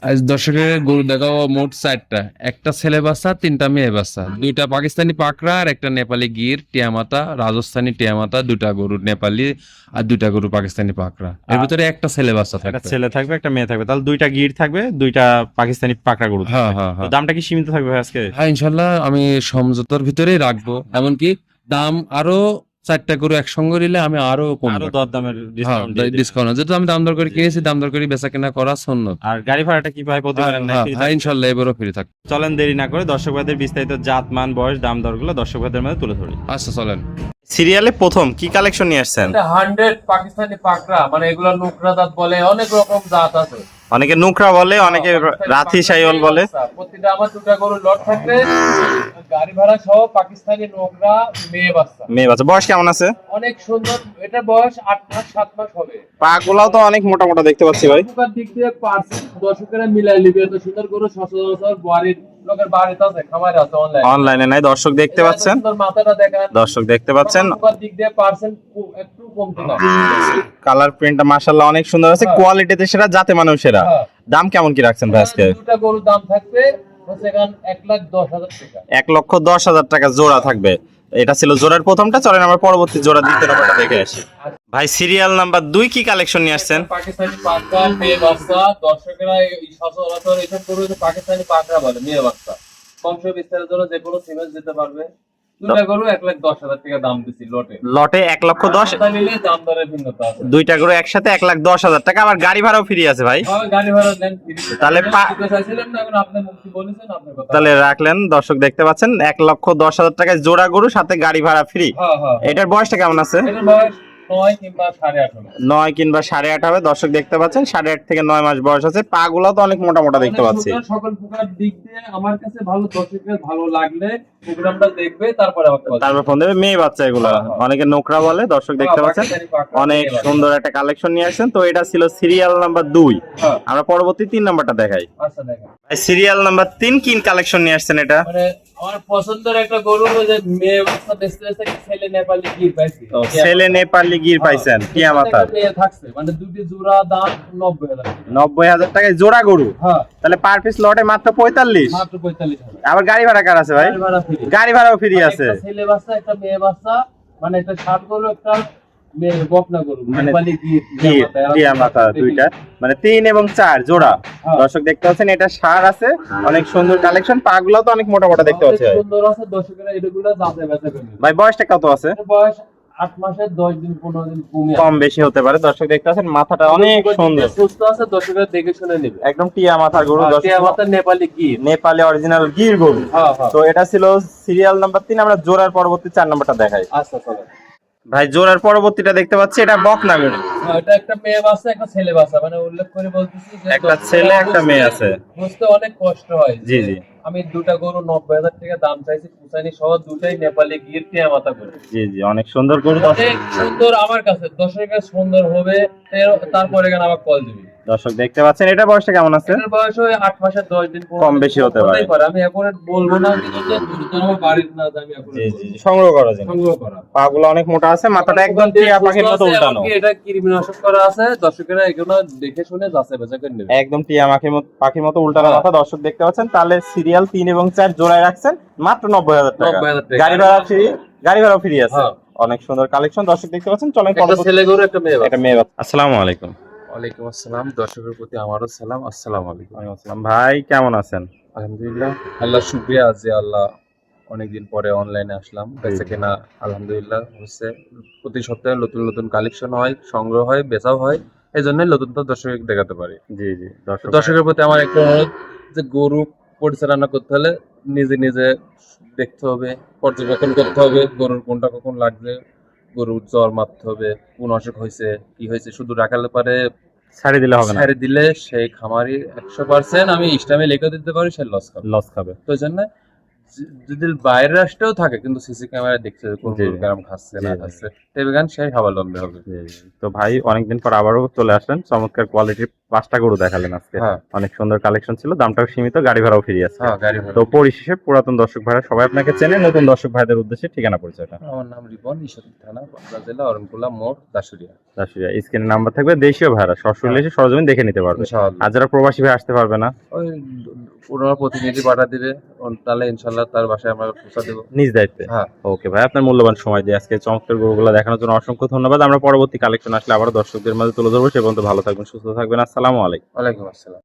আজ দর্শকের গরু দেখাবো মোট 4টা। একটা ছেলে বাচ্চা, 3টা মেয়ে বাচ্চা, 2টা পাকিস্তানি পাকড়া আর একটা নেপালি গির টিয়ামাতা, রাজস্থানী টিয়ামাতা, 2টা গরু নেপালি আর 2টা গরু পাকিস্তানি পাকড়া। এর ভিতরে একটা ছেলে বাচ্চা একটা থাকবে। ছেলে থাকবে, একটা মেয়ে থাকবে, তাহলে 2টা গির থাকবে, 2টা পাকিস্তানি পাকড়া গরু হ্যাঁ থাকবে। হ্যাঁ তো হ্যাঁ দামটা কি সীমিত থাকবে ভাই আজকে? হ্যাঁ, ইনশাল্লাহ আমি সমঝোতার ভিতরেই রাখবো। এমনকি দাম আরো 4টা গরু একসঙ্গে নিলে আমি আরো কম আরো রাখবো। দরদামের হ্যাঁ, ডিসকাউন্ট দিয়ে দিবেন। ডিসকাউন্ট যেহেতু আমি দাম দর করে কিনেছি, দাম দর করে বেচা কেনা করা সুন্নত। আর গাড়ি ভাড়াটা কি ভাই হ্যাঁ প্রতিবারের নাই হ্যাঁ ফ্রি হ্যাঁ, থাকবে? ইনশাল্লাহ এবারও ফ্রি থাকবে। চলেন দেরি না করে দর্শক ভাইদের বিস্তারিত জাত মান বয়স দাম দরগুলো দর্শক ভাইদের মধ্যে তুলে ধরি। আচ্ছা চলেন। সিরিয়ালে প্রথম কি কালেকশন নিয়ে আসছেন? 100 পাকিস্তানি পাকড়া, মানে এগুলো নুকরা জাত বলে, অনেক রকম জাত আছে। অনেকে নুকরা বলে, অনেকে রাথি শাইওয়াল বলে। প্রতিটা আমার 2টা গরুর লট থাকবে, গাড়ি ভাড়া সহ পাকিস্তানি নোকরা মেয়ে বাচ্চা। মেয়ে বাচ্চা বয়স কেমন আছে? অনেক সুন্দর, এটা বয়স 8 মাস 7 মাস হবে। পা গুলাও তো অনেক মোটা মোটা দেখতে পাচ্ছি ভাই। উপকার দিক দিয়ে পার্সেন্ট দর্শকেরা মিলাই নিবে, এত সুন্দর গরু সচরাচর বাড়ির লোকের বাড়িতে আছে, খামারে আছে, অনলাইনে নাই, দর্শক দেখতে পাচ্ছেন। সুন্দর মাথাটা দেখেন, দর্শক দেখতে পাচ্ছেন উপকার দিক দিয়ে পার্সেন্ট একটু কমতে না। কালার প্রিন্টটা মাশাআল্লাহ অনেক সুন্দর আছে, হ্যাঁ। কোয়ালিটিতে সেরা, জাতে মানেও সেরা। হ্যাঁ। দাম কেমন কি রাখছেন ভাই আজকে? 2টা গরুর দাম থাকবে হচ্ছে এখন 1,10,000 টাকা। 1,10,000 টাকা জোড়া থাকবে। এটা ছিল জোড়ার প্রথমটা, চলেন আমরা পরবর্তী জোড়া দ্বিতীয় নাম্বারটা দেখে আসি। ভাই সিরিয়াল নাম্বার 2 কি কালেকশন নিয়ে আসছেন? পাকিস্তানি পাকড়া মেয়ে বাচ্চা, দর্শকেরা এই সচরাচর এইসব গরু পাকিস্তানি পাকড়া বলে, মেয়ে বাচ্চা। বংশ বিস্তারের জন্য যে কোনো সিমেন্স দিতে পারবে। 2টা গরু 1,10,000 টাকা দাম দিছি লটে। লটে 1,10,000। আলাদা নিলে দাম দরের ভিন্নতা আছে। 2টা গরু একসাথে 1,10,000 টাকা, আবার গাড়ি ভাড়াও ফ্রি আছে ভাই। গাড়ি ভাড়া দেন ফ্রি। তাহলে চাইছিলেন না, এখন আপনি মুক্তি বলেছেন, আপনার কথা। তাহলে রাখলেন, দর্শক দেখতে পাচ্ছেন 1,10,000 টাকায় জোড়া গরু, সাথে গাড়ি ভাড়া ফ্রি। হ্যাঁ হ্যাঁ। এটার বয়সটা কেমন আছে? এটার বয়স 9 কিংবা 8.5 হবে। 9 কিংবা 8.5 হবে, দর্শক দেখতে পাচ্ছেন 8.5 থেকে 9 মাস বয়স আছে। পা গুলো তো অনেক মোটা মোটা দেখতে পাচ্ছি। সুন্দর, সকল প্রকার দিক দিয়ে আমার কাছে ভালো, দর্শকের ভালো লাগলে প্রোগ্রামটা দেখবে, তারপরে আমাকে বলবে। তারপর ফোন দেবে। মেয়ে বাচ্চা এগুলা, অনেকে নোকরা বলে, দর্শক দেখতে পাচ্ছেন অনেক সুন্দর একটা কালেকশন নিয়ে আসছেন। তো এটা ছিল সিরিয়াল নাম্বার 2। হ্যাঁ। আমরা পরবর্তী 3 নাম্বারটা দেখাই। আচ্ছা দেখেন, সিরিয়াল নাম্বার 3 কি কালেকশন নিয়ে আসছেন এটা? মানে আমার পছন্দের একটা গরু, যে মেয়ে বাচ্চা বেচতে বেচতে ছেলে নেপালি গির পাইছি। ছেলে নেপালি গির পাইছেন, টিয়া মাথা। মেয়ে থাকছে, মানে দুটি জোড়া দাম 90,000 টাকা। 90,000 টাকায় জোড়া গরু। হ্যাঁ, তাহলে পার পিস লটে মাত্র 45। মাত্র 45,000। আবার গাড়ি ভাড়া কার আছে ভাই? গাড়ি ভাড়া free। গাড়ি ভাড়াও ফ্রি মানে আছে। একটা ছেলে বাচ্চা, একটা মেয়ে বাচ্চা, মানে একটা ষাট গরু, একটা মেয়ে বকনা গরু, মানে নেপালি গির, গির, টিয়া মাথা দুইটা, মানে 3 এবং 4 জোড়া। হ্যাঁ। দর্শক দেখতে পাচ্ছেন এটা সার আছে, অনেক সুন্দর কালেকশন। পা গুলো তো অনেক মোটা মোটা দেখতে পাচ্ছি ভাই। সুন্দর আছে, দর্শকেরা এগুলো যাচাই বাছাই করবে। ভাই বয়সটা কত আছে? এর বয়স 8 মাসের 10 দিন 15 দিন কমে কম বেশি হতে পারে। দর্শক দেখতে পাচ্ছেন মাথাটা অনেক সুন্দর, সুস্থ আছে, দর্শকেরা দেখে শুনে নেবে। একদম টিয়া মাথার গরু। টিয়া মাথার নেপালি গির। নেপালি অরিজিনাল গির গরু। হ্যাঁ হ্যাঁ। তো এটা ছিল সিরিয়াল নাম্বার 3। আমরা জোড়ার পরবর্তী 4 নাম্বারটা দেখাই। আচ্ছা চলো। ভাই জোড়ার পরবর্তীটা দেখতে পাচ্ছি, এটা বকনা গরু। এটা একটা মেয়ে বাচ্চা, একটা ছেলে বাচ্চা, মানে উল্লেখ করে বলতেছি যে একটা ছেলে একটা মেয়ে আছে। বুঝতে অনেক কষ্ট হয়। জি জি আমি 2টা গরু 90,000 টাকা দাম চাইছি, পুসানি সহ, 2টাই নেপালি গির টিয়া মাথা গরু। জি জি, অনেক সুন্দর গরু। অনেক সুন্দর, আমার কাছে দর্শকের সুন্দর হবে। তারপরে কেন আবার কল দিবি। দর্শক দেখতে পাচ্ছেন এটা বয়সটা কেমন আছে? এটার বয়স হয় 8 মাসের 10 দিন, কম বেশি হতে পারে। আমি এখন বলবো না, কিন্তু দ্রুত আমার বাড়ির না, আমি এখন জি জি, সংগ্রহ করা যায়। সংগ্রহ করা। পা গুলো অনেক মোটা আছে, মাথাটা একদম টিয়া পাখির মতো উল্টানো। এটা কৃমিনাশক করা আছে, দর্শকেরা এগুলো দেখে শুনে যাচাই বাছাই করে নেবে। একদম টিয়া পাখির মতো উল্টানো মাথা। দর্শক দেখতে পাচ্ছেন। তাহলে সিরিয়াল 3 এবং 4 জোড়ায় রাখছেন মাত্র 90,000 টাকা। 90,000 টাকা। গাড়ি ভাড়া ফ্রি, গাড়ি ভাড়া ফ্রি আছে। হ্যাঁ। অনেক সুন্দর কালেকশন, দর্শক দেখতে পাচ্ছেন। চলেন একটা পরবর্তী। ছেলে গরু, একটা মেয়ে বাচ্চা। এটা মেয়ে বাচ্চা। আসসালামু আলাইকুম। ওয়ালাইকুম আসসালাম, দর্শকের প্রতি আমারও সালাম। আসসালামু আলাইকুম। ওয়ালাইকুম আসসালাম। ভাই কেমন আছেন? আলহামদুলিল্লাহ, আল্লাহ শুকরিয়া যে আল্লাহ অনেকদিন পরে অনলাইনে আসলাম। বেচা কেনা আলহামদুলিল্লাহ হচ্ছে। প্রতি সপ্তাহে নতুন নতুন কালেকশন হয়, সংগ্রহ হয়, বেচাও হয়। এই জন্যই নতুনটা দর্শক দেখাতে পারি। জি জি, দর্শকের প্রতি আমার একটা অনুরোধ, যে গরু পরিচালনা করতে হলে নিজে নিজে দেখতে হবে, পর্যবেক্ষণ করতে হবে, গরুর কোনটা কখন লাগবে, গরুর জ্বর মারতে হবে, কোন অসুখ হয়েছে, কি হয়েছে। শুধু রাখালে পারে ছাড়ি দিলে হবে না, ছেড়ে দিলে সেই খামারি 100% আমি ইসলামে লিখে দিতে পারি, সে লস খাবে। লস খাবে। তো এই জন্য যদি বাইরের রাষ্ট্রেও থাকে, কিন্তু সিসি ক্যামেরা দেখছে কোন জি, গরু কেমন খাচ্ছে না জি, জি। খাচ্ছে, সেই স্বাবলম্বী হবে। তো ভাই অনেকদিন পর আবারও চলে আসলেন চমৎকার কোয়ালিটির 5টা গরু দেখালেন আজকে। হ্যাঁ অনেক সুন্দর কালেকশন ছিল, দামটাও সীমিত, গাড়ি ভাড়াও ফ্রি আছে। হ্যাঁ গাড়ি ভাড়া। তো পরিশেষে পুরাতন দর্শক ভাইরা সবাই আপনাকে চেনে, নতুন দর্শক ভাইদের উদ্দেশ্যে ঠিকানা পরিচয়টা। আমার নাম রিপন, ঈশ্বরদী থানা, পাবনা জেলা, অরণকুলা মোড়, দাসুরিয়া। রাশিয়া স্ক্রিনে নাম্বার থাকবে, দেশীয় ভাইরা সরাসরি এসে সরজমিন দেখে নিতে পারবে। ইনশাআল্লাহ। আর যারা প্রবাসী ভাই আসতে পারবে না, ওই পুরোনো প্রতিনিধি পাঠা দিবে, তাহলে ইনশাল্লাহ তার বাসায় আমরা পৌঁছা দেবো। নিজ দায়িত্বে। হ্যাঁ ওকে ভাই, আপনার মূল্যবান সময় দিয়ে আজকে চমৎকার গরুগুলো দেখানোর জন্য অসংখ্য ধন্যবাদ। আমরা পরবর্তী কালেকশন আসলে আবারও দর্শকদের মাঝে তুলে ধরবো। সে পর্যন্ত ভালো থাকবেন, সুস্থ থাকবেন। আসসালামু আলাইকুম। ওয়ালাইকুম আসসালাম।